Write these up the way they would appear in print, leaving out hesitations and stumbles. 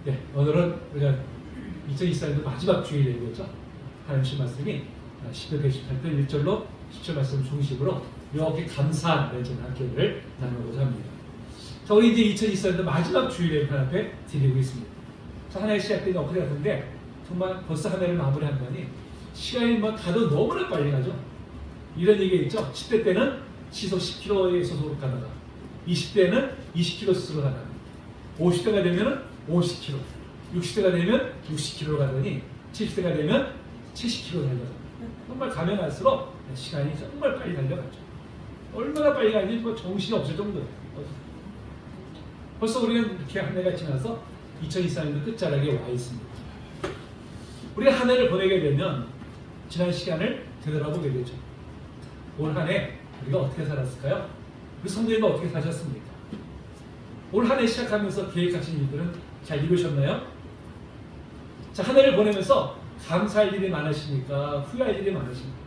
네, 오늘은 우리가 2024년도 마지막 주일이겠죠. 하나님 말씀이 10편 118편 1절로 10절 말씀 중심으로 이렇게 감사한 한교를 나누고자 합니다. 자, 우리 이제 2024년도 마지막 주일에 하나님 앞에 드리고 있습니다. 자, 하나의 시작되기 엊그제 같은데 정말 벌써 한 해를 마무리한다니 시간이 뭐 가도 너무나 빨리 가죠. 이런 얘기가 있죠. 10대 때는 시속 10km의 소속으로 가다가 20대는 20km 스스로 가다가 50대가 되면 50km, 60대가 되면 60km로 가더니 70대가 되면 70km 달려가. 정말 가면 갈수록 시간이 정말 빨리 달려갔죠. 얼마나 빨리 가는지 뭐 정신이 없을 정도예요. 벌써 우리는 이렇게 한 해가 지나서 2024년도 끝자락에 와 있습니다. 우리가 한 해를 보내게 되면 지난 시간을 되돌아보게 되죠. 올 한 해 우리가 어떻게 살았을까요? 우리 성도님은 어떻게 사셨습니까? 올 한 해 시작하면서 계획하신 일들은 잘 이루셨나요? 자, 한 해를 보내면서 감사할 일이 많으십니까? 후회할 일이 많으십니까?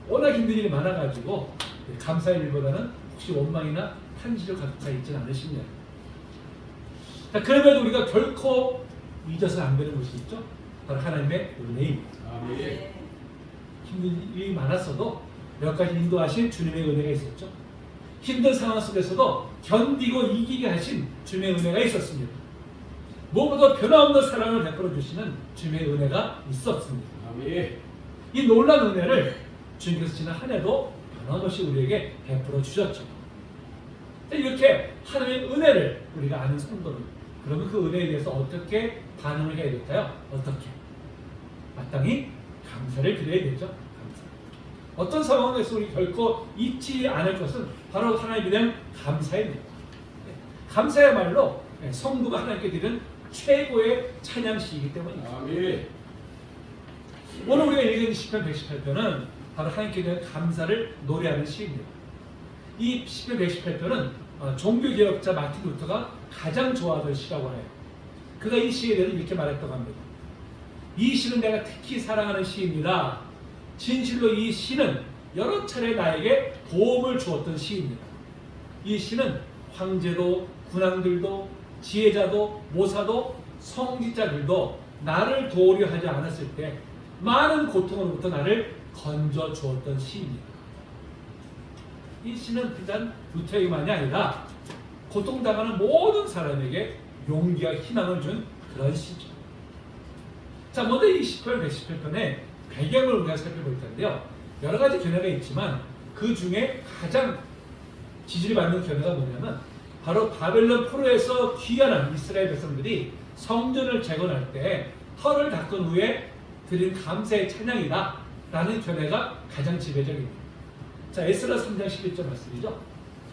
워낙 힘든 일이 많아가지고 감사할 일보다는 혹시 원망이나 탄지로 가득 있지는 않으십니까? 자, 그럼에도 우리가 결코 잊어서 안 되는 것이 있죠? 바로 하나님의 은혜입니다. 아멘. 힘든 일이 많았어도 몇 가지 인도하신 주님의 은혜가 있었죠. 힘든 상황 속에서도 견디고 이기게 하신 주님의 은혜가 있었습니다. 무엇보다 변화없는 사랑을 베풀어 주시는 주님의 은혜가 있었습니다. 아멘. 이 놀라운 은혜를 주님께서 지난 한 해도 변함없이 우리에게 베풀어 주셨죠. 이렇게 하나님의 은혜를 우리가 아는 성도는 그러면 그 은혜에 대해서 어떻게 반응을 해야 될까요? 어떻게? 마땅히 감사를 드려야 되죠. 감사. 어떤 상황에서 우리 결코 잊지 않을 것은 바로 하나님에 대한 감사입니다. 감사야말로 성도가 하나님께 드리는 최고의 찬양시이기 때문입니다. 아멘. 오늘 우리가 읽은 시편 118편은 바로 하나님께 대한 감사를 노래하는 시입니다. 이 시편 118편은 종교개혁자 마틴 루터가 가장 좋아하던 시라고 해요. 그가 이 시에 대해서 이렇게 말했다고 합니다. 이 시는 내가 특히 사랑하는 시입니다. 진실로 이 시는 여러 차례 나에게 도움을 주었던 시입니다. 이 시는 황제도 군왕들도 지혜자도 모사도 성직자들도 나를 도우려 하지 않았을 때 많은 고통으로부터 나를 건져 주었던 시입니다. 이 시는 비단 루터에게만이 아니라 고통당하는 모든 사람에게 용기와 희망을 준 그런 시죠. 자, 먼저 이 시편 118편의 배경을 우리가 살펴볼 텐데요. 여러 가지 견해가 있지만 그 중에 가장 지지를 받는 견해가 뭐냐면 바로 바벨론 포로에서 귀환한 이스라엘 백성들이 성전을 재건할 때 터를 닦은 후에 드린 감사의 찬양이다 라는 견해가 가장 지배적입니다. 자, 에스라 3장 11절 말씀이죠.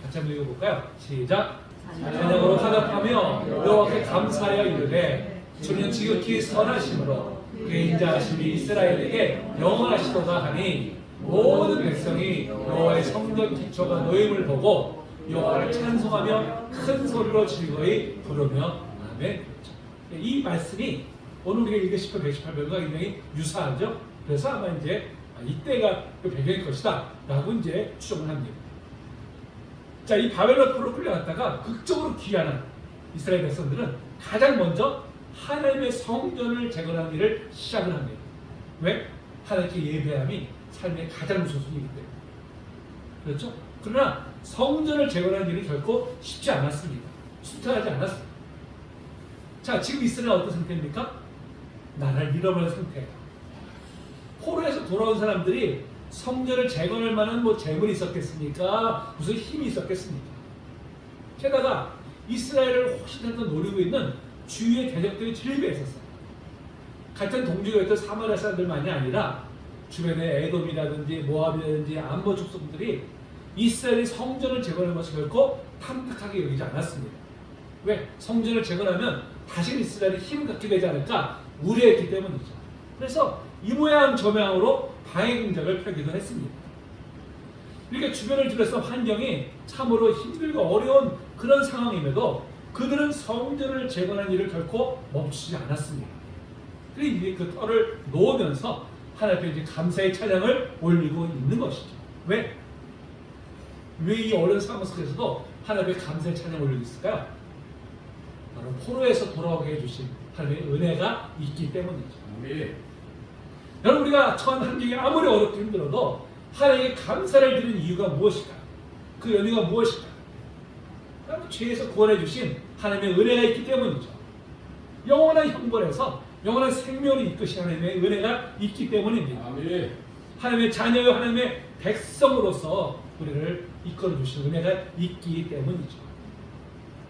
같이 한번 읽어볼까요? 시작! 찬양으로 화답하며 여호와께 감사하여 이르되 주는 지극히 선하심으로 그의 인자하심이 이스라엘에게 영원하시도다 하니 모든 백성이 여호와의 성전 기초가 놓임을 보고 여호와를 찬송하며 큰 소리로 즐거이 부르며 아멘. 이 말씀이 오늘 우리가 읽은 시편 118편과 굉장히 유사하죠. 그래서 아마 이제 이때가 그 배경일 것이다 라고 이제 추정을 합니다. 자, 이 바벨론 포로로 끌려갔다가 극적으로 귀환한 이스라엘 백성들은 가장 먼저 하나님의 성전을 재건하는 일을 시작을 합니다. 왜? 하나님께 예배함이 삶의 가장 우선순위이기 때문에. 그렇죠? 그러나 성전을 재건하는 일이 결코 쉽지 않았습니다. 순탄하지 않았습니다. 자, 지금 이스라엘은 어떤 상태입니까? 나라를 잃어버린 상태예요. 포로에서 돌아온 사람들이 성전을 재건할 만한 뭐 재물이 있었겠습니까? 무슨 힘이 있었겠습니까? 게다가 이스라엘을 호시탐탐 노리고 있는 주위의 대적들이 즐비했었어요. 같은 동족이었던 사마리아 사람들만이 아니라 주변의 에돔이라든지 모압이라든지 암몬 족속들이 이스라엘이 성전을 재건하는 것을 결코 탐탁하게 여기지 않았습니다. 왜? 성전을 재건하면 다시 이스라엘이 힘을 갖게 되지 않을까 우려했기 때문이죠. 그래서 이 모양 저 모양으로 방해 공작을 펴기도 했습니다. 이렇게 주변을 둘러싼 환경이 참으로 힘들고 어려운 그런 상황임에도 그들은 성전을 재건하는 일을 결코 멈추지 않았습니다. 그리고 이제 그 터를 놓으면서 하나님 앞에 이제 감사의 찬양을 올리고 있는 것이죠. 왜? 왜 이 어려운 상황 속에서도 하나님 앞에 감사의 찬양을 올리고 있을까요? 바로 포로에서 돌아오게 해주신 하나님의 은혜가 있기 때문이죠. 아멘. 여러분, 우리가 처한 환경이 아무리 어렵고 힘들어도 하나님께 감사를 드리는 이유가 무엇일까? 그 연유가 무엇일까? 바로 죄에서 구원해 주신 하나님의 은혜가 있기 때문이죠. 영원한 형벌에서 영원한 생명을 이끄신 하나님의 은혜가 있기 때문입니다. 아멘. 하나님의 자녀요 하나님의 백성으로서 우리를 이끌어 주신 은혜가 있기 때문이죠.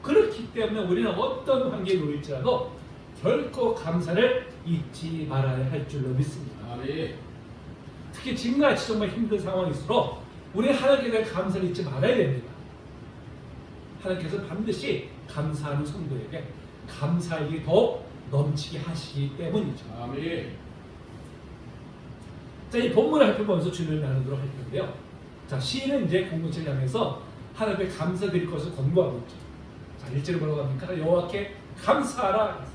그렇기 때문에 우리는 어떤 환경에 놓일지라도 결코 감사를 잊지 말아야 할 줄로 믿습니다. 아멘. 특히 지금같이 정말 힘든 상황일수록 우리는 하나님께 대한 감사를 잊지 말아야 됩니다. 하나님께서 반드시 감사하는 성도에게 감사하기 더욱 넘치게 하시기 때문이죠. 아멘. 자, 이 본문을 살펴보면서 주님을 나누도록 할 텐데요. 자, 시인은 이제 공동체를 향해서 하나님께 감사드릴 것을 권고하고 있죠. 자, 1절에 뭐라고 합니까? 여호와께 감사하라.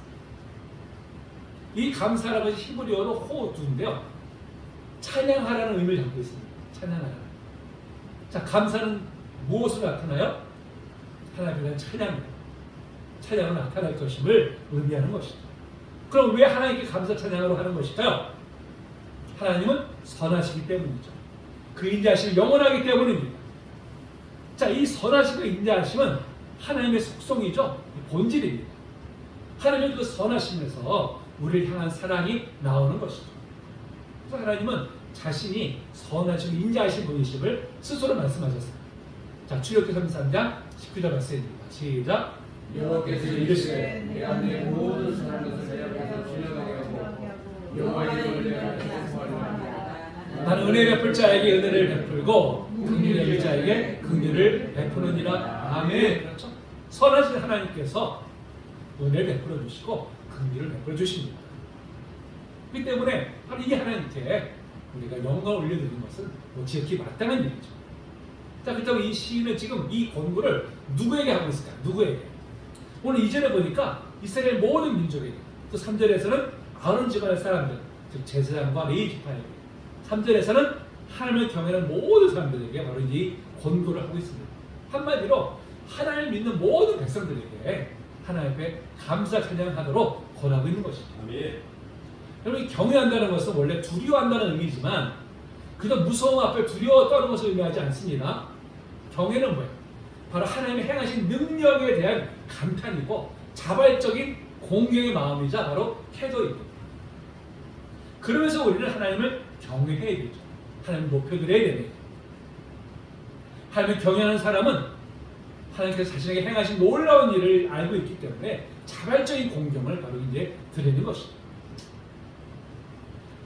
이 감사라는 것이 히브리어로 호두인데요. 찬양하라는 의미를 담고 있습니다. 찬양하라. 자, 감사는 무엇으로 나타나요? 하나님에 대한 찬양입니다. 찬양으로 나타날 것임을 의미하는 것이죠. 그럼 왜 하나님께 감사 찬양으로 하는 것일까요? 하나님은 선하시기 때문이죠. 그 인자하심이 영원하기 때문입니다. 자, 이 선하심과 인자하심은 하나님의 속성이죠. 본질입니다. 하나님의 그 선하심에서 우리를 향한 사랑이 나오는 것이죠. 그래서 하나님은 자신이 선하시고 인자하신 분이심을 스스로 말씀하셨습니다. 자, 출애굽기 33장 19절 말씀입니다. 시작. 여호와께서 이르시되 내가 내 모든 선한 것을 내 앞에서 지나가게 하고 여호와의 이름을 내가 계속하리라. 나는 은혜 베풀 자에게 은혜를 베풀고 긍휼을 베풀 자에게 긍휼을 베푸느니라. 아멘. 그렇죠? 선하신 하나님께서 은혜를 베풀어 주시고 긍휼을 베풀어 주십니다. 그렇기 때문에 바로 이 하나님께 우리가 영광을 올려드리는 것은 지극히 마땅한 일이죠. 자, 그렇다고 이 시인은 지금 이 권고를 누구에게 하고 있을까? 누구에게? 오늘 2절에 보니까 이스라엘 모든 민족에게, 또 3절에서는 아론 집안의 사람들, 즉 제사장과 레위 지파에게, 3절에서는 하나님을 경외하는 모든 사람들에게 바로 이 권고를 하고 있습니다. 한마디로 하나님을 믿는 모든 백성들에게 하나님 앞에 감사 찬양하도록 권하고 있는 것이죠. 아멘. 여러분, 경외한다는 것은 원래 두려워한다는 의미지만 그저 무서움 앞에 두려워 떠는 것을 의미하지 않습니다. 경외는 뭐예요? 바로 하나님의 행하신 능력에 대한 감탄이고 자발적인 공경의 마음이자 바로 태도입니다. 그러면서 우리는 하나님을 경외해야 되죠. 하나님을 높여드려야 됩니다. 하나님을 경외하는 사람은 하나님께서 자신에게 행하신 놀라운 일을 알고 있기 때문에 자발적인 공경을 바로 이제 드리는 것이죠.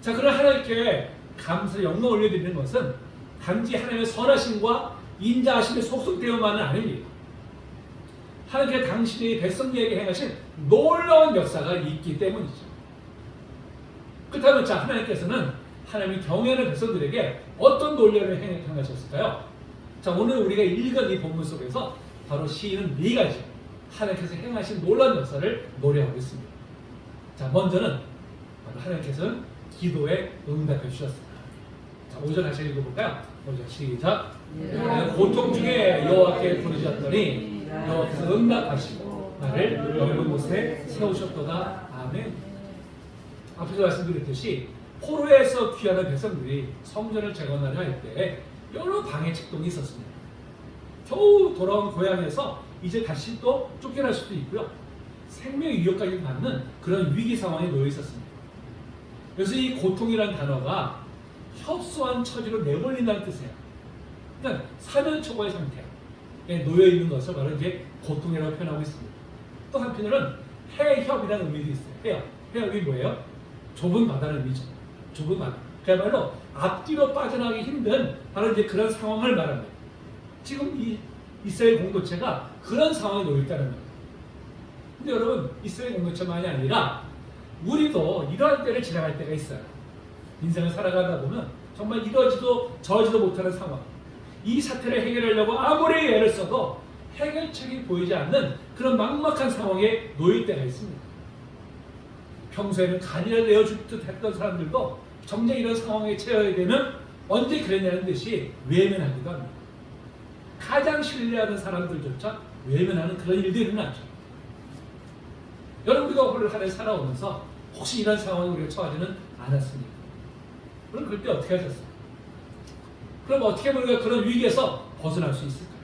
자, 그런 하나님께 감사, 영광 올려드리는 것은 단지 하나님의 선하심과 인자하심의 속성 때문만은 아닙니다. 하나님께서 당신의 백성들에게 행하신 놀라운 역사가 있기 때문이죠. 그렇다면 자, 하나님께서는 하나님의 경외하는 백성들에게 어떤 놀라움을 행하셨을까요? 자, 오늘 우리가 읽은 이 본문 속에서 바로 시인은 네 가지 하나님께서 행하신 놀라운 역사를 노래하고 있습니다. 자, 먼저는 바로 하나님께서는 기도에 응답해 주셨습니다. 자, 5절 다시 읽어볼까요? 5절 시작. 고통 중에 여호와께 부르짖었더니 여호와께서 응답하시고 나를 넓은 곳에 세우셨도다. 아멘. 앞에서 말씀드렸듯이 포로에서 귀하는 백성들이 성전을 재건하려 할 때 여러 방해 책동이 있었습니다. 겨우 돌아온 고향에서 이제 다시 또 쫓겨날 수도 있고요. 생명의 위협까지 받는 그런 위기 상황에 놓여 있었습니다. 그래서 이 고통이라는 단어가 협소한 처지로 내몰린다는 뜻이에요. 그러니까 사면초가의 상태에 놓여 있는 것을 바로 이제 고통이라고 표현하고 있습니다. 또 한편으로는 해협이라는 의미도 있어요. 해협. 해협이 뭐예요? 좁은 바다는 의미죠. 좁은 바다. 그야말로 앞뒤로 빠져나가기 힘든 바로 이제 그런 상황을 말합니다. 지금 이 이스라엘 공동체가 그런 상황에 놓여 있다는 거예요. 근데 여러분, 이스라엘 공동체만이 아니라 우리도 이러한 때를 지나갈 때가 있어요. 인생을 살아가다 보면 정말 이러지도 저러지도 못하는 상황, 이 사태를 해결하려고 아무리 애를 써도 해결책이 보이지 않는 그런 막막한 상황에 놓일 때가 있습니다. 평소에는 간이라도 내어줄 듯 했던 사람들도 정작 이런 상황에 처해야 되면 언제 그랬냐는 듯이 외면하기도 합니다. 가장 신뢰하는 사람들조차 외면하는 그런 일들이 일어나죠. 여러분 우리가 오늘 한 해 살아오면서 혹시 이런 상황에 우리가 처하지는 않았습니까? 그럼 그때 어떻게 하셨어요? 그럼 어떻게 우리가 그런 위기에서 벗어날 수 있을까요?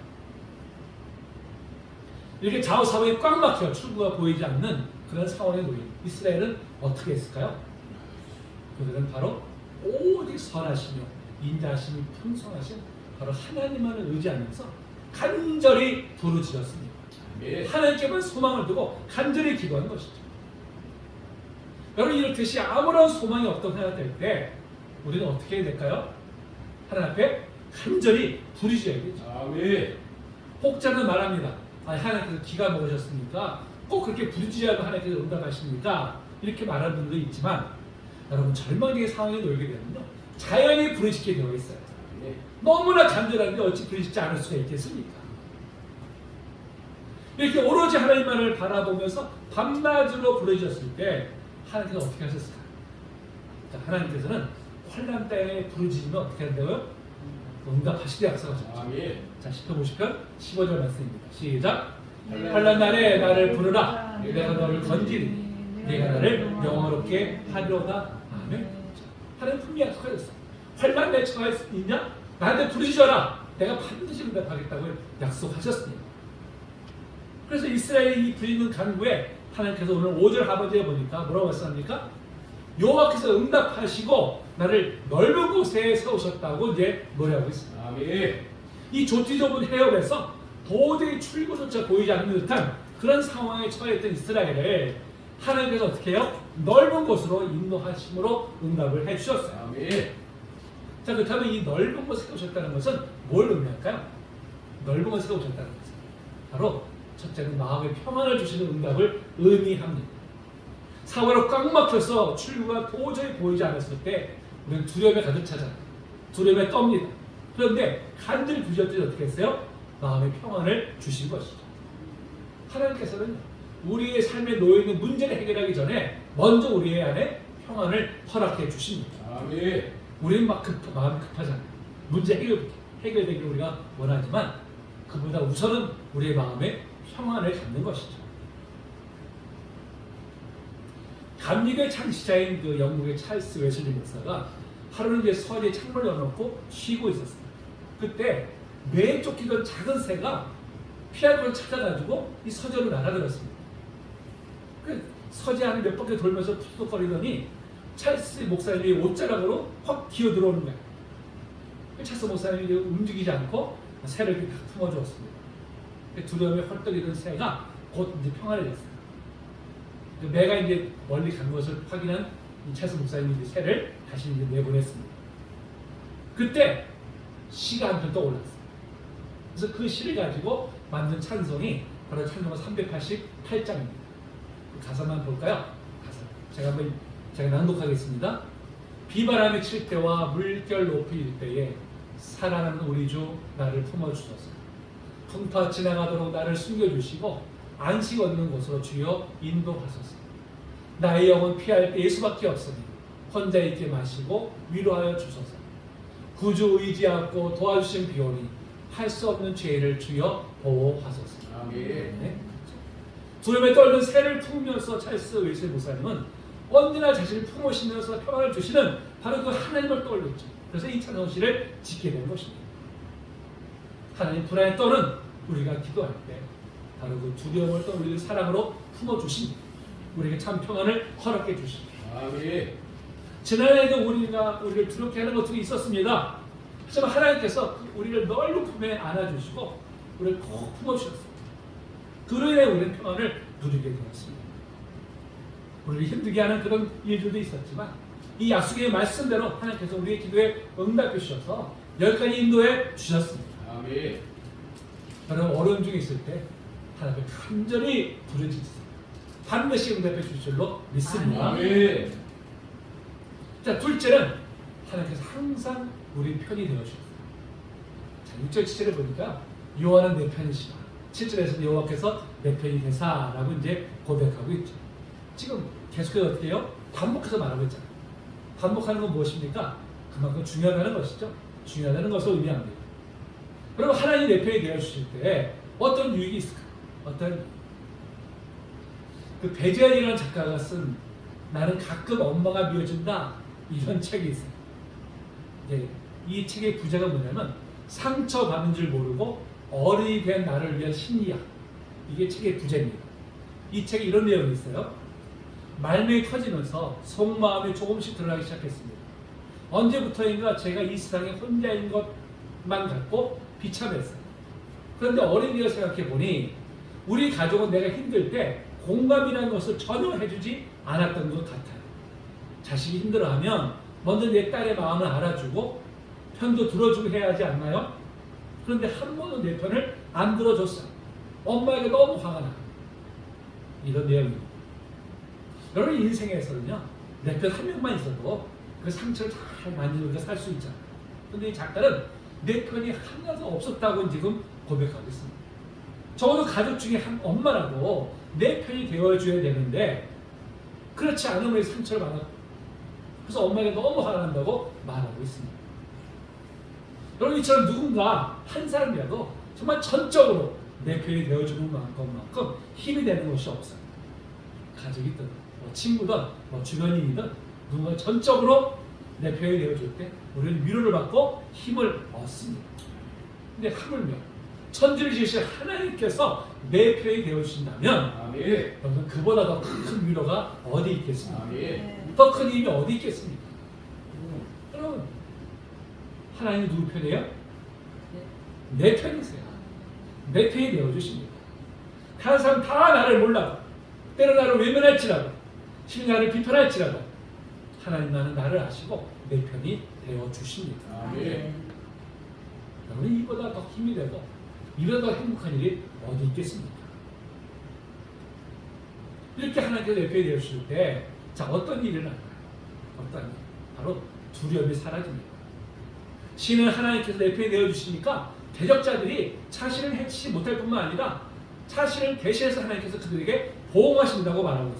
이렇게 좌우사방이 꽉 막혀 출구가 보이지 않는 그런 상황에 놓인 이스라엘은 어떻게 했을까요? 그들은 바로 오직 선하시며 인자하심이 풍성하신 바로 하나님만을 의지하면서 간절히 부르짖었습니다. 하나님께만 소망을 두고 간절히 기도한 것이죠. 여러분 이렇듯이 아무런 소망이 없다고 생각될 때 우리는 어떻게 해야 될까요? 하나님 앞에 간절히 부르짖어야 되죠. 아멘. 혹자는 말합니다. 하나님께서 기가 먹으셨습니까? 꼭 그렇게 부르짖어야만 하나님께서 응답하십니까? 이렇게 말하는 분도 있지만 여러분 절망적인 상황에 놓이게 되면요 자연히 부르짖게 되어 있어요. 너무나 간절한데 어찌 부르짖지 않을 수가 있겠습니까? 이렇게 오로지 하나님만을 바라보면서 밤낮으로 부르짖었을 때 하나님께서 어떻게 하셨을까? 자, 하나님께서는 환난 때에 부르짖으면 어떻게 한다고요? 응답하시되 약속하셨죠. 자, 시편 50편 15절 말씀입니다. 시작. 환난 날에 나를 부르라. 내가 너를 건지리. 내가 나를 영화롭게 하리로다. 아멘. 하나님 분명히 약속하셨어. 환난 내 처해 있냐? 나한테 부르짖어라. 내가 반드시 응답하겠다고 약속하셨습니다. 그래서 이스라엘이 이 부르짖는 간구에 하나님께서 오늘 5절 하반절에 보니까 뭐라고 말씀합니까? 여호와께서 응답하시고 나를 넓은 곳에 세우셨다고 이제 노래하고 있습니다. 아멘. 이 좁디 좁은 해협에서 도저히 출구조차 보이지 않는 듯한 그런 상황에 처했던 이스라엘을 하나님께서 어떻게 해요? 넓은 곳으로 인도하심으로 응답을 해주셨어요. 아멘. 자, 그렇다면 이 넓은 곳에 세우셨다는 것은 뭘 의미할까요? 넓은 곳에 세우셨다는 것은 바로 첫째는 마음의 평안을 주시는 응답을 의미합니다. 사고로 꽉 막혀서 출구가 도저히 보이지 않았을 때 우리는 두려움에 가득 차잖아요. 두려움에 떱니다. 그런데 간절히 부르짖었더니 어떻게 했어요? 마음의 평안을 주신 것이죠. 하나님께서는 우리의 삶에 놓여있는 문제를 해결하기 전에 먼저 우리의 안에 평안을 허락해 주십니다. 아멘. 우리는 마음이 급하잖아요. 문제 해결되기를 우리가 원하지만 그보다 우선은 우리의 마음에 평안을 갖는 것이죠. 감리교의 창시자인 그 영국의 찰스 웨슬리 목사가 하루는 이제 서리에 창문을 열어놓고 쉬고 있었습니다. 그때 매에 쫓기던 작은 새가 피할 걸 찾아가지고 이 서재로 날아들었습니다. 그 서재 안에 몇 바퀴 돌면서 푸석거리더니 찰스 목사님이 옷자락으로 확 기어 들어오는 거예요. 찰스 목사님이 움직이지 않고 새를 이렇게 딱 품어주었습니다. 두려움에 헐떡이던 새가 곧 이제 평안해졌어요. 매가 이제 멀리 간 것을 확인한 이 찰스 목사님이 이제 새를 다시 이제 내보냈습니다. 그때 시가 한 편 떠올랐어요. 그래서 그 시를 가지고 만든 찬송이 바로 찬송가 388장입니다. 가사만 볼까요? 가사. 제가 낭독하겠습니다. 비바람이 칠 때와 물결 높이 일 때에 살아나는 우리 주 나를 품어주소서. 풍파 지나가도록 나를 숨겨주시고 안식 얻는 곳으로 주여 인도하소서. 나의 영혼 피할 때 예수밖에 없으니 혼자 있게 마시고 위로하여 주소서. 구주 의지하고 도와주신 비오니 할 수 없는 죄를 주여 보호하소서. 아멘. 네. 두려움에 떨는 새를 품으면서 찰스 웨슬리 목사님은 언제나 자신을 품으시면서 평안을 주시는 바로 그 하나님을 떠올렸죠. 그래서 이 찬송시를 짓게 된 것입니다. 하나님 불안에 떠는 우리가 기도할 때 바로 그 두려움을 떠는 우리를 사랑으로 품어주십니다. 우리에게 참 평안을 허락해 주십니다. 아멘. 지난해에도 우리를 두렵게 하는 것들이 있었습니다. 하지만 하나님께서 우리를 넓은 품에 안아주시고 우리를 꼭 품어주셨습니다. 그로 인해 우리는 평안을 누리게 되었습니다. 우리를 힘들게 하는 그런 일들도 있었지만 이 약속의 말씀대로 하나님께서 우리의 기도에 응답해 주셔서 여기까지 인도해 주셨습니다. 아멘. 여러분 어려움 중에 있을 때 하나님께 간절히 부르짖으세요. 반드시 응답해 주실 줄로 믿습니다. 아멘. 자, 둘째는 하나님께서 항상 우리 편이 되어주셨어요. 자, 6절 7절을 보니까 여호와는 내 편이시라. 7절에서 여호와께서 내 편이 되사라고 이제 고백하고 있죠. 지금 계속해서 어떻게 해요? 반복해서 말하고 있잖아요. 반복하는 건 무엇입니까? 그만큼 중요하다는 것이죠. 중요하다는 것을 의미합니다. 그럼 하나님 내 편이 되어주실 때 어떤 유익이 있을까요? 어떤 그 배재현이라는 작가가 쓴 나는 가끔 엄마가 미워진다 이런 책이 있어요. 네, 이 책의 부제가 뭐냐면 상처받는 줄 모르고 어른이 된 나를 위한 심리학. 이게 책의 부제입니다. 이 책에 이런 내용이 있어요. 말명이 터지면서 속마음이 조금씩 드러나기 시작했습니다. 언제부터인가 제가 이 세상에 혼자인 것만 같고 비참했어요. 그런데 어린이가 생각해 보니 우리 가족은 내가 힘들 때 공감이라는 것을 전혀 해주지 않았던 것 같아요. 자식이 힘들어하면 먼저 내 딸의 마음을 알아주고 편도 들어주고 해야 하지 않나요? 그런데 한 번도 내 편을 안 들어줬어요. 엄마에게 너무 화가 나요. 이런 내용입니다. 여러분 인생에서는요, 내 편 한 명만 있어도 그 상처를 잘 만지면서 살 수 있잖아요. 그런데 이 작가는 내 편이 하나도 없었다고 지금 고백하고 있습니다. 적어도 가족 중에 한 엄마라도 내 편이 되어줘야 되는데 그렇지 않으면 상처를 받아. 그래서 엄마에게 너무 화가 난다고 말하고 있습니다. 여러분 이처럼 누군가 한 사람이라도 정말 전적으로 내 편이 되어주는 것만큼 힘이 되는 것이 없어요. 가족이든 뭐 친구든 뭐 주변인이든 누군가 전적으로 내 편이 되어줄 때 우리는 위로를 받고 힘을 얻습니다. 근데 하물며 천지를 지으신 하나님께서 내 편이 되어주신다면 아멘. 여러분 그보다 더 큰 위로가 어디 있겠습니까? 아멘. 더 큰 힘이 어디 있겠습니까? 여러분 하나님이 누구 편이에요? 내 편이세요. 내 편이 되어주십니다. 다른 사람 다 나를 몰라도 때로 나를 외면할지라도 심히 나를 비판할지라도 하나님 나를 아시고 내 편이 되어주십니다. 아멘. 여러분 이보다 더 힘이 되고 이보다 더 행복한 일이 어디 있겠습니까? 이렇게 하나님께서 내 편이 되어주실 때 자 어떤 일이 일어날까요? 어떤 일? 바로 두려움이 사라집니다. 신은 하나님께서 내 편이 되어주시니까 대적자들이 자신을 해치지 못할 뿐만 아니라 자신을 대신해서 하나님께서 그들에게 보호하신다고 말하고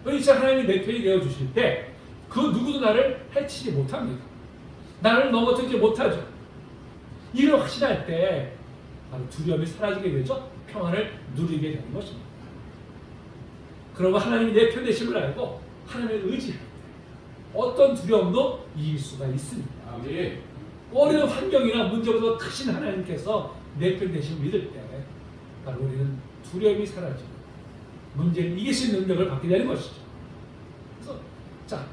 있어요. 이제 하나님이 내 편이 되어주실 때 그 누구도 나를 해치지 못합니다. 나를 넘어뜨리지 못하죠. 이를 확신할 때 바로 두려움이 사라지게 되죠. 평안을 누리게 되는 것입니다. 그러고 하나님이 내 편 되심을 알고 하나님을 의지할 때 어떤 두려움도 이길 수가 있습니다. 아멘. 어려운 환경이나 문제보다 크신 하나님께서 내 편 되심을 믿을 때 바로 우리는 두려움이 사라지고 문제를 이길 수 있는 능력을 받게 되는 것이죠. 그래서 자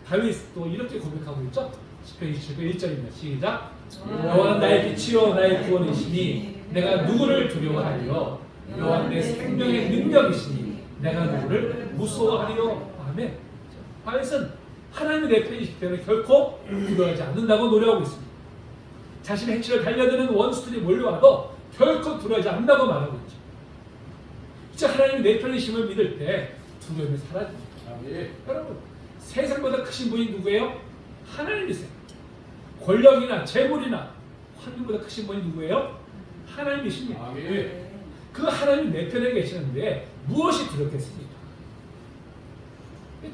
다윗도 이렇게 고백하고 있죠. 시편 27편 1절입니다. 시작. 여호와는 나의 빛이요 나의 구원이시니 내가 누구를 두려워하리요. 여호와는 내 생명의 능력이시니 내가 누구를 무서워하리요. 아멘. 다윗은 하나님의 내 편이시기 때문에 결코 두려워하지 않는다고 노래하고 있습니다. 자신의 해치를 달려드는 원수들이 몰려와도 결코 두려워하지 않는다고 말하고 있죠. 이제 하나님의 내 편이심을 믿을 때 두려움이 사라집니다. 아멘. 여러분 세상보다 크신 분이 누구예요? 하나님이세요. 권력이나 재물이나 환경보다 크신 분이 누구예요? 하나님이십니다. 아멘. 그 하나님이 내 편에 계시는데 무엇이 두렵겠습니까?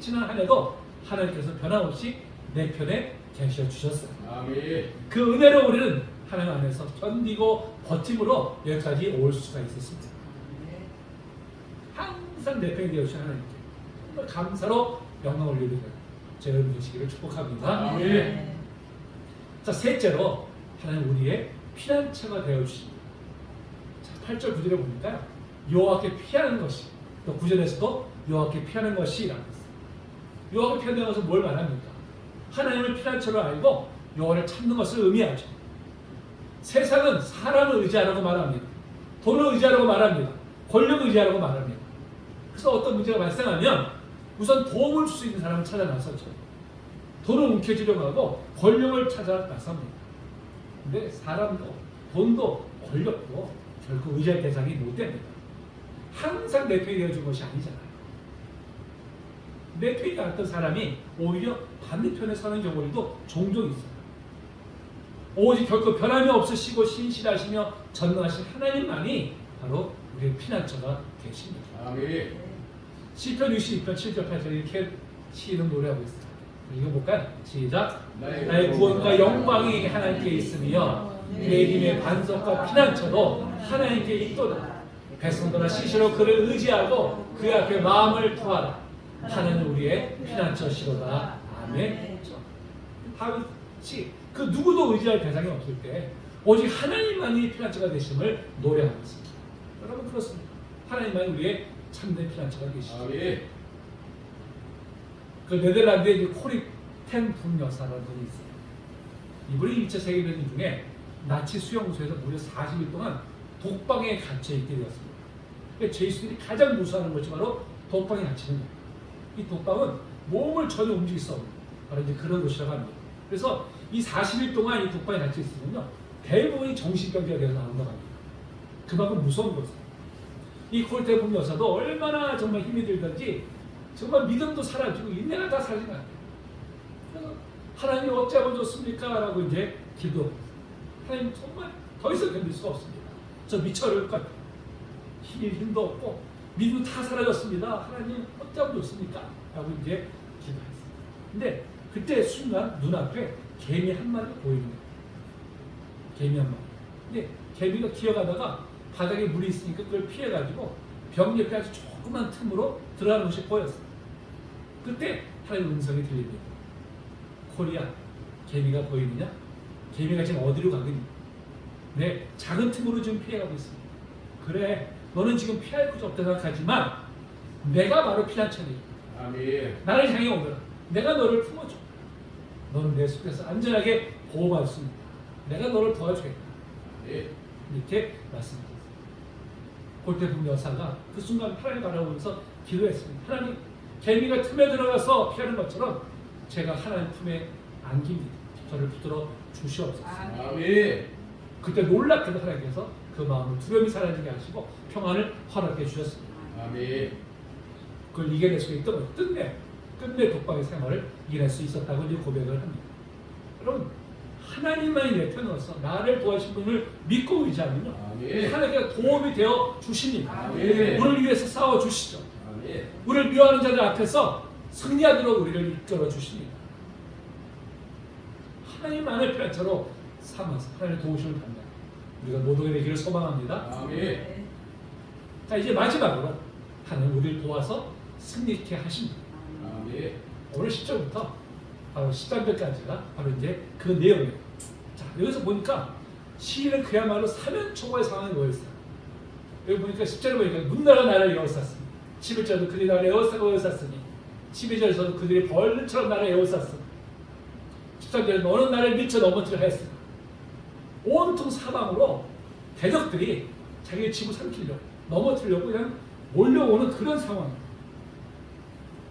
지난 한 해도 하나님께서 변함없이 내 편에 계셔 주셨어요. 아멘. 그 은혜로 우리는 하나님 안에서 견디고 버팀으로 여기까지 올 수가 있었습니다. 항상 내 편이 되어주신 하나님께 정말 감사로 영광 올리는 제 여러분 되시기를 축복합니다. 아멘. 자, 셋째로 하나님 우리의 피난처가 되어주십니다. 자, 8절 9절에 보니까 여호와께 피하는 것이 또 9절에서도 여호와께 피하는 것이라고 했어요. 여호와께 피하는 것은 뭘 말합니까? 하나님을 피난처로 알고 여호와를 찾는 것을 의미하죠. 세상은 사람을 의지하라고 말합니다. 돈을 의지하라고 말합니다. 권력을 의지하라고 말합니다. 그래서 어떤 문제가 발생하면 우선 도움을 줄 수 있는 사람을 찾아 나서죠. 돈을 움켜쥐려고 하고 권력을 찾아 나섭니다. 근데 사람도 돈도 권력도 결코 의지할 대상이 못 됩니다. 항상 내 편이 되어준 것이 아니잖아요. 내 편이 않던 사람이 오히려 반대편에 서는 경우도 종종 있어요. 오직 결코 변함이 없으시고 신실하시며 전능하신 하나님만이 바로 우리의 피난처가 되십니다. 아멘. 시편 62편 7절 8절 이렇게 시인은 노래하고 있어요. 읽어볼까요? 시작. 나의 나의 구원과 영광이 하나님께 있으며 내 힘의 반석과 피난처도 하나님께 있도다. 백성들아 시시로 그를 의지하고 그 앞에 마음을 토하라. 하나는 우리의 피난처시로다. 아멘. 다윗이 그 누구도 의지할 대상이 없을 때 오직 하나님만이 피난처가 되심을 노래하고 있습니다. 여러분 그렇습니다. 하나님만이 우리의 참된 피난처가 되시죠. 그 네덜란드의 이제 코리 텐 분 여사라는 분이 있어요. 이분이 2차 세계대전 중에 나치 수용소에서 무려 40일 동안 독방에 갇혀 있게 되었습니다. 그러니까 죄수들이 가장 무서워하는 것이 바로 독방에 갇히는 거예요. 이 독방은 몸을 전혀 움직일 수 없는 바로 이제 그런 곳이라고 합니다. 그래서 이 40일 동안 이 독방에 갇혀 있으면요 대부분이 정신병자가 되어서 나온다고 합니다. 그만큼 무서운 거죠. 이 콜테 분 여사도 얼마나 정말 힘이 들든지 정말 믿음도 사라지고 인내가 다 사라진 것 같아요. 그래서 하나님 어찌하면 좋습니까? 라고 이제 기도. 하나님 정말 더 이상 견딜 수가 없습니다. 저 미쳐버릴 것 같아요. 힘도 없고 믿음 다 사라졌습니다. 하나님 어찌하면 좋습니까? 라고 이제 기도했어요. 근데 그때 순간 눈앞에 개미 한 마리가 보이는 거예요. 개미 한 마리. 근데 개미가 기어가다가 바닥에 물이 있으니까 그걸 피해가지고 벽 옆에 아주 조그만 틈으로 들어가는 것이 보였어요. 그때 하나님의 음성이 들립니다. 코리아, 개미가 보이느냐? 개미가 지금 어디로 가겠니? 네, 작은 틈으로 지금 피해가고 있습니다. 그래, 너는 지금 피할 곳이 없다 생각하지만 내가 바로 피난처니. 나를 향해 오너라. 내가 너를 품어줘. 너는 내 속에서 안전하게 보호받을 수 있다. 내가 너를 도와주겠다. 이렇게 말씀드렸습니다. 골대품 여사가 그 순간 하나님 바라보면서 기도했습니다. 하나님, 개미가 틈에 들어가서 피하는 것처럼 제가 하나님 품에 안깁니다. 저를 붙들어 주시옵소서. 그때 놀랍게도 하나님께서 그 마음을 두려움이 사라지게 하시고 평안을 허락해 주셨습니다. 그걸 이겨낼 수 있던 것, 끝내 독방의 생활을 이겨낼 수 있었다고 이제 고백을 합니다. 여러분, 하나님만이 내 편으로서 나를 도와주신 분을 믿고 의지하면요, 하나님께서 도움이 되어 주십니다. 우리를 위해서 싸워 주시죠. 우리를 미워하는 자들 앞에서 승리하도록 우리를 이끌어 주십니다. 하나님만을 피난처로 삼아서 하나님의 도우심을 받는 우리가 모두가 되기를 소망합니다. 자, 이제 마지막으로 하나님 우리를 도와서 승리케 하십니다. 오늘 10절부터 바로 13절까지가 바로 이제 그 내용이에요. 자, 여기서 보니까 시인은 그야말로 사면초가의 상황에 놓여 있어요. 여기 보니까 10절에 보니까 문나가 나를 에워쌌으니, 11절도 그들이 나를 에워쌌으니, 12절에서도 그들이 벌레처럼 나를 에워쌌으니, 13절에는 너는 나를 미쳐 넘어뜨려 했으니, 온통 사방으로 대적들이 자기의 집을 삼키려고, 넘어뜨리려고 그냥 몰려오는 그런 상황입니다.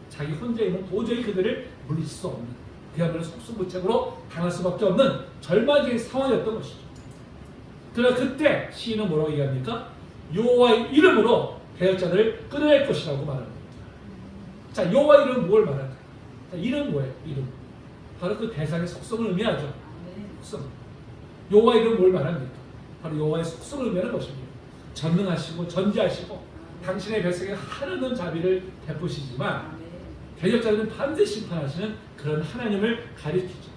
자기 혼자이면 도저히 그들을 물릴 수 없는, 그야말로 속수무책으로 당할 수밖에 없는 절망적인 상황이었던 것이죠. 그러나 그때 시인은 뭐라고 얘기합니까? 여호와의 이름으로 대적자들을 끊어낼 것이라고 말합니다. 자, 여호와의 이름은 뭘 말할까요? 자, 이름 뭐예요? 이름. 바로 그 대상의 속성을 의미하죠. 속성. 여호와의 이름은 뭘 말합니까? 바로 여호와의 속성을 의미하는 것입니다. 전능하시고 전지하시고 당신의 백성에게 하나는 자비를 베푸시지만 대적자들은 반드시 심판하시는 그런 하나님을 가리키죠.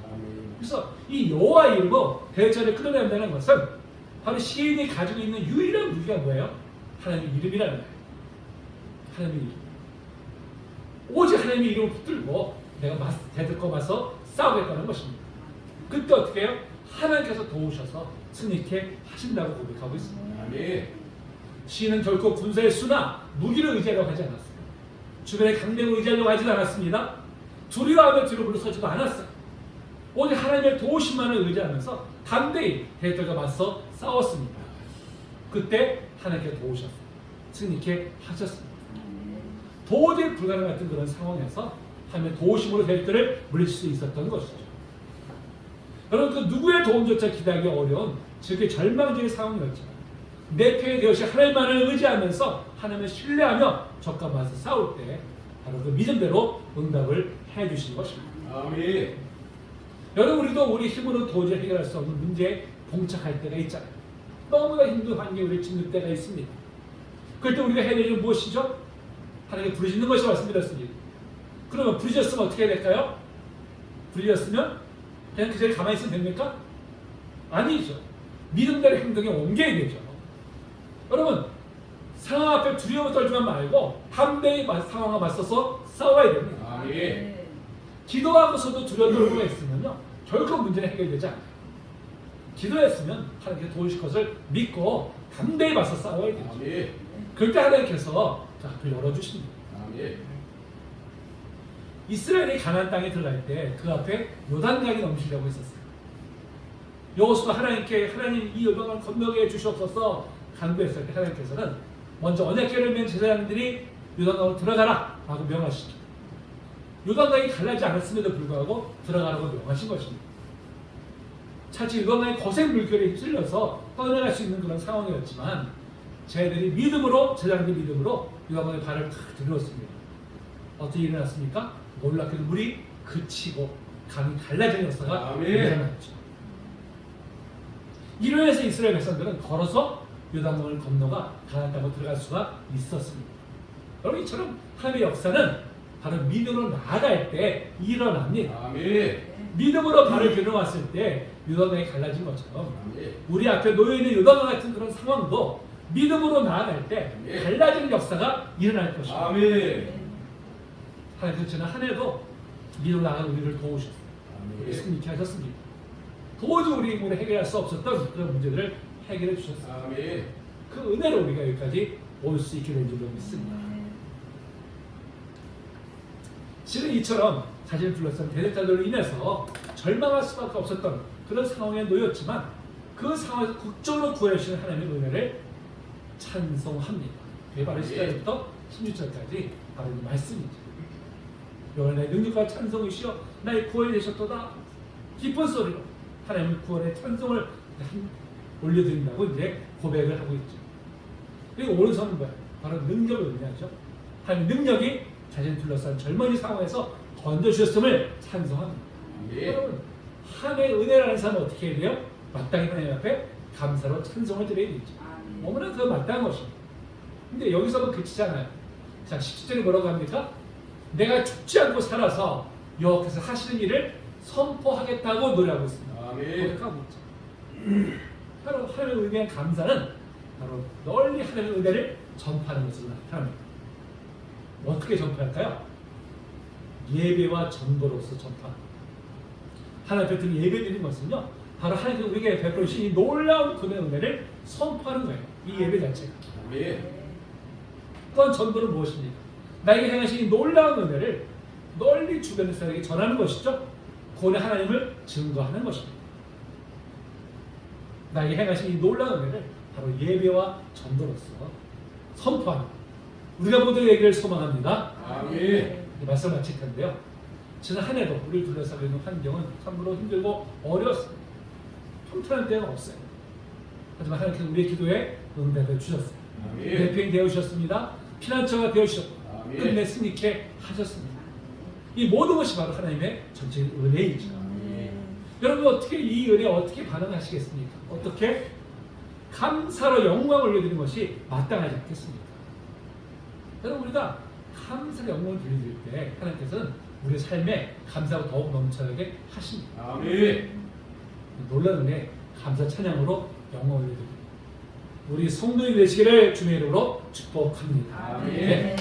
그래서 이 여호와의 이름으로 대적자를 끊어낸다는 것은 바로 시인이 가지고 있는 유일한 무기가 뭐예요? 하나님의 이름이라는 거예요. 하나님의 이름. 오직 하나님의 이름을 붙들고 내가 대적과 맞서 싸우겠다는 것입니다. 그때 어떻게 해요? 하나님께서 도우셔서 승리케 하신다고 고백하고 있습니다. 시인은 결코 군사의 수나 무기를 의지하려고 하지 않았어요. 주변의 강력을 의지하려고 하지 않았습니다. 두려워하며 뒤로 물러서지도 않았어요. 오직 하나님의 도우심만을 의지하면서 담대히 대적과 맞서 싸웠습니다. 그때 하나님께서 도우셨어요. 승리케 하셨습니다. 도저히 불가능했던 그런 상황에서 하나님의 도우심으로 대적들을 물릴 수 있었던 것이죠. 여러분, 그 누구의 도움조차 기대하기 어려운 저렇게 절망적인 상황이었지만 내 편이 되어시 하나님만을 의지하면서 하나님을 신뢰하며 적과 맞서 싸울 때 바로 그 믿음대로 응답을 해주신 것입니다. 여러분, 우리도 우리 힘으로 도저히 해결할 수 없는 문제에 봉착할 때가 있잖아요. 너무나 힘든 환경에 우리를 짓는 때가 있습니다. 그럴 때 우리가 해야 될 일은 무엇이죠? 하나님께 부르짖는 것이 말씀드렸습니다. 그러면 부르짖었으면 어떻게 해야 될까요? 부르짖었으면 그냥 그 자리에 가만히 있으면 됩니까? 아니죠. 믿음대로 행동에 옮겨야 되죠. 여러분, 상황 앞에 두려워 떨지만 말고 담대히 상황과 맞서서 싸워야 됩니다. 아멘. 기도하고서도 두려워 떨고 있으면요 결코 문제는 해결되지 않아요. 기도했으면 하나님께 도우실 것을 믿고 담대히 맞서 싸워야 되죠. 아멘. 그럴 때 하나님께서 앞을 열어주십니다. 아멘. 이스라엘이 가나안 땅에 들어갈 때 그 앞에 요단강이 넘치려고 했었어요. 여호수아 하나님께 하나님 이 요단강을 건너게 주시옵소서 간구했을 때 하나님께서는 먼저 언약궤를 맨 제사장들이 요단강으로 들어가라 라고 명하시죠. 요단강이 갈라지 않았음에도 불구하고 들어가라고 명하신 것입니다. 차치 요단강의 거센 물결에 휩쓸려서 떠나갈 수 있는 그런 상황이었지만 제자들이 믿음으로 제사장들이 믿음으로 요단강에 발을 탁 들었습니다. 어떻게 일어났습니까? 놀랍게도 물이 그치고 강이 갈라진 역사가 아멘. 일어났죠. 이로 인해서 이스라엘 백성들은 걸어서 요단강을 건너가 가나안 땅으로 들어갈 수가 있었습니다. 여러분 이처럼 하나님의 역사는 바로 믿음으로 나아갈 때 일어납니다. 아멘. 믿음으로 발을 들어왔을 때 요단강이 갈라진 것처럼 아멘. 우리 앞에 놓여있는 요단강 같은 그런 상황도 믿음으로 나아갈 때 아멘. 갈라지는 역사가 일어날 것입니다. 아멘. 하나님께서 저는 한 해도 믿음으로 나아가는 우리를 도우셨어요. 우리 승리케 하셨습니다. 도저히 우리 힘으로 해결할 수 없었던 그런 문제들을 해결해 주셨어요. 아멘. 그 은혜로 우리가 여기까지 올 수 있게 된 줄로 믿습니다. 실은 이처럼 자신을 둘러싼 대적자들로 인해서 절망할 수밖에 없었던 그런 상황에 놓였지만 그 상황에서 극적으로 구해주시는 하나님의 은혜를 찬송합니다. 그게 바로 10절부터 16절까지 바로 이 말씀이죠. 여호와의 능력과 찬송이시여 나의 구원이 되셨도다. 기쁜 소리로 하나님의 구원의 찬송을 올려드린다고 이제 고백을 하고 있죠. 그리고 오른손은 뭐야? 바로 능력을 의미하죠. 하나님의 능력이 자신을 둘러싼 젊은이 상황에서 건져주셨음을 찬송합니다. 예. 여러분 한 해의 은혜라는 사람은 어떻게 해야 돼요? 마땅히 하나님 앞에 감사로 찬송을 드려야 되죠. 너무나 그 마땅한 것입니다. 근데 여기서는 그치잖아요. 자 17절에 뭐라고 합니까? 내가 죽지 않고 살아서 여호와께서 하시는 일을 선포하겠다고 노래하고 있습니다. 아멘. 고백하고 있죠. 바로 하나님의 은혜에 대한 감사는 바로 널리 하나님의 은혜를 전파하는 것으로 나타납니다. 어떻게 전파할까요? 예배와 전도로서 전파. 하나님 앞에 드린 예배 드리는 것은요 바로 하나님께서 우리에게 베풀어 주신 이 놀라운 그의 은혜를 선포하는 거예요. 이 예배 자체가. 아멘. 또한 전도는 무엇입니까? 나에게 행하신 이 놀라운 은혜를 널리 주변의 사람에게 전하는 것이죠. 구원의 하나님을 증거하는 것입니다. 나에게 행하신 이 놀라운 은혜를 바로 예배와 전도로서 선포합니다. 우리가 모두 얘기를 소망합니다. 아멘. 이 말씀을 마칠 텐데요. 지난 한 해도 우리를 둘러싸고 있는 환경은 참으로 힘들고 어려웠습니다. 평탄한 때가 없어요. 하지만 하나님께서 우리의 기도에 응답해 주셨어요. 아멘. 대표인 되어주셨습니다. 피난처가 되어주셨고 아멘. 끝내 승리케 하셨습니다. 이 모든 것이 바로 하나님의 전적인 은혜이죠. 아멘. 여러분 어떻게 이 은혜에 어떻게 반응하시겠습니까? 어떻게 감사로 영광을 올려드리는 것이 마땅하지 않겠습니까? 여러분 우리가 감사로 영광을 돌려드릴 때 하나님께서는 우리 삶에 감사가 더욱 넘쳐나게 하십니다. 아멘. 놀라운 은혜 감사 찬양으로 영광을 올려드립니다. 우리 성도이 되시기를 주님의 이름으로 축복합니다. 아멘. 네.